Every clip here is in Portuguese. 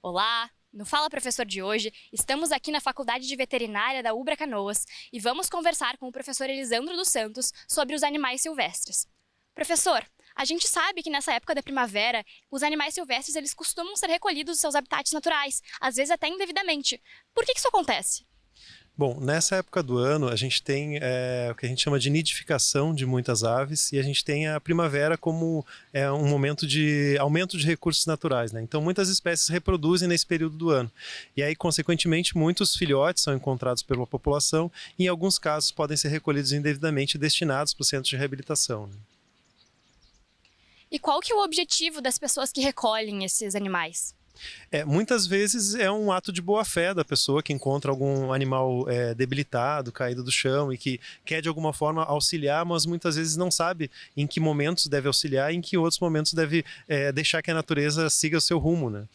Olá! No Fala Professor de hoje, estamos aqui na Faculdade de Veterinária da Ubra Canoas e vamos conversar com o professor Elisandro dos Santos sobre os animais silvestres. Professor, a gente sabe que nessa época da primavera, os animais silvestres eles costumam ser recolhidos dos seus habitats naturais, às vezes até indevidamente. Por que isso acontece? Bom, nessa época do ano a gente tem o que a gente chama de nidificação de muitas aves e a gente tem a primavera como um momento de aumento de recursos naturais, né? Então muitas espécies reproduzem nesse período do ano e aí consequentemente muitos filhotes são encontrados pela população e em alguns casos podem ser recolhidos indevidamente e destinados para o centro de reabilitação, né? E qual que é o objetivo das pessoas que recolhem esses animais? Muitas vezes é um ato de boa-fé da pessoa que encontra algum animal debilitado, caído do chão e que quer de alguma forma auxiliar, mas muitas vezes não sabe em que momentos deve auxiliar e em que outros momentos deve deixar que a natureza siga o seu rumo, né?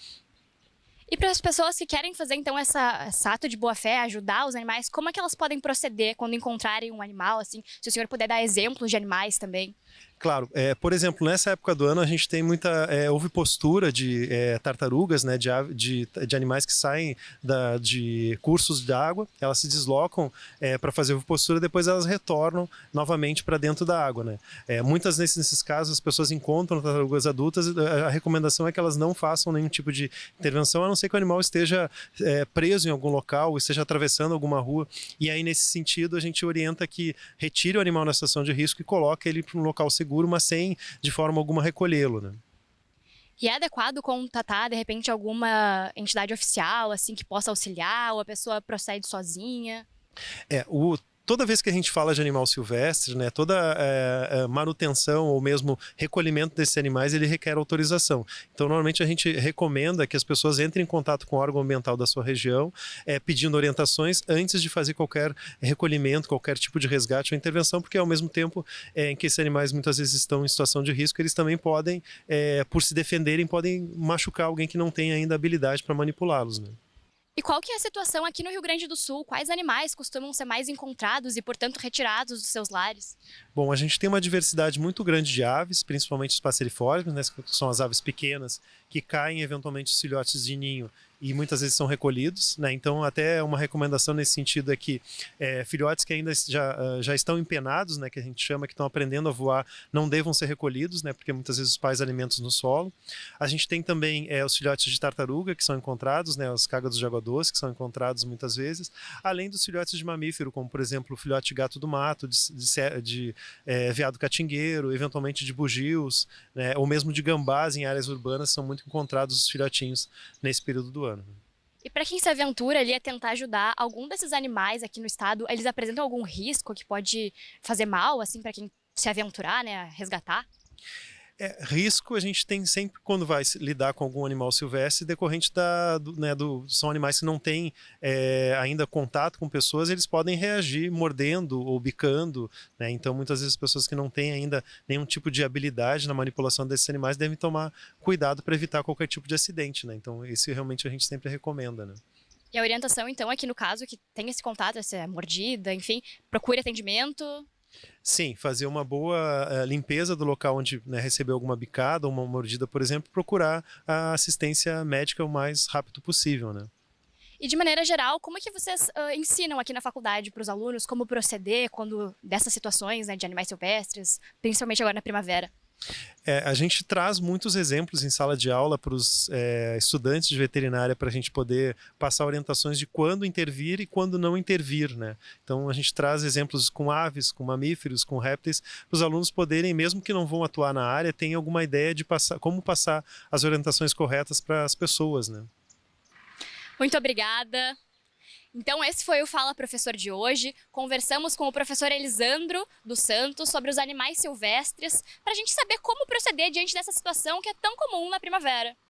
E para as pessoas que querem fazer então esse ato de boa-fé, ajudar os animais, como é que elas podem proceder quando encontrarem um animal, assim? Se o senhor puder dar exemplos de animais também. Claro, por exemplo, nessa época do ano a gente tem ovipostura de tartarugas, né, de animais que saem de cursos de água, elas se deslocam para fazer ovipostura, depois elas retornam novamente para dentro da água, né. Muitas nesses casos as pessoas encontram tartarugas adultas, a recomendação é que elas não façam nenhum tipo de intervenção, a não ser que o animal esteja preso em algum local, esteja atravessando alguma rua, e aí nesse sentido a gente orienta que retire o animal na situação de risco e coloque ele para um local seguro, mas sem de forma alguma recolhê-lo, né? E é adequado contatar, de repente, alguma entidade oficial, assim, que possa auxiliar, ou a pessoa procede sozinha? É, o Toda vez que a gente fala de animal silvestre, né, toda manutenção ou mesmo recolhimento desses animais, ele requer autorização. Então, normalmente a gente recomenda que as pessoas entrem em contato com o órgão ambiental da sua região, pedindo orientações antes de fazer qualquer recolhimento, qualquer tipo de resgate ou intervenção, porque ao mesmo tempo em que esses animais muitas vezes estão em situação de risco, eles também podem, por se defenderem, podem machucar alguém que não tem ainda habilidade para manipulá-los, né? E qual que é a situação aqui no Rio Grande do Sul? Quais animais costumam ser mais encontrados e, portanto, retirados dos seus lares? Bom, a gente tem uma diversidade muito grande de aves, principalmente os passeriformes, né, que são as aves pequenas que caem eventualmente os filhotes de ninho e muitas vezes são recolhidos, né? Então até uma recomendação nesse sentido é que filhotes que ainda já estão empenados, né, que a gente chama, que estão aprendendo a voar, não devam ser recolhidos, né, porque muitas vezes os pais alimentam no solo. A gente tem também os filhotes de tartaruga que são encontrados, né, os cágados de água doce que são encontrados muitas vezes, além dos filhotes de mamífero, como por exemplo o filhote de gato do mato, de veado catingueiro, eventualmente de bugios, né, ou mesmo de gambás em áreas urbanas, são muito encontrados os filhotinhos nesse período do ano. E para quem se aventura ali a tentar ajudar algum desses animais aqui no estado, eles apresentam algum risco que pode fazer mal, assim, para quem se aventurar, né, a resgatar? Risco a gente tem sempre quando vai lidar com algum animal silvestre, decorrente são animais que não têm ainda contato com pessoas, eles podem reagir mordendo ou bicando, né? Então muitas vezes as pessoas que não têm ainda nenhum tipo de habilidade na manipulação desses animais devem tomar cuidado para evitar qualquer tipo de acidente, né? Então isso realmente a gente sempre recomenda, né? E a orientação, então, é que no caso que tem esse contato, essa mordida, enfim, procure atendimento. Sim, fazer uma boa limpeza do local onde, né, recebeu alguma bicada ou uma mordida, por exemplo, procurar a assistência médica o mais rápido possível, né? E de maneira geral, como é que vocês ensinam aqui na faculdade para os alunos como proceder quando dessas situações, né, de animais silvestres, principalmente agora na primavera? A gente traz muitos exemplos em sala de aula para os estudantes de veterinária para a gente poder passar orientações de quando intervir e quando não intervir, né? Então a gente traz exemplos com aves, com mamíferos, com répteis, para os alunos poderem, mesmo que não vão atuar na área, terem alguma ideia de como passar as orientações corretas para as pessoas, né? Muito obrigada. Então, esse foi o Fala Professor de hoje. Conversamos com o professor Elisandro dos Santos sobre os animais silvestres, para a gente saber como proceder diante dessa situação que é tão comum na primavera.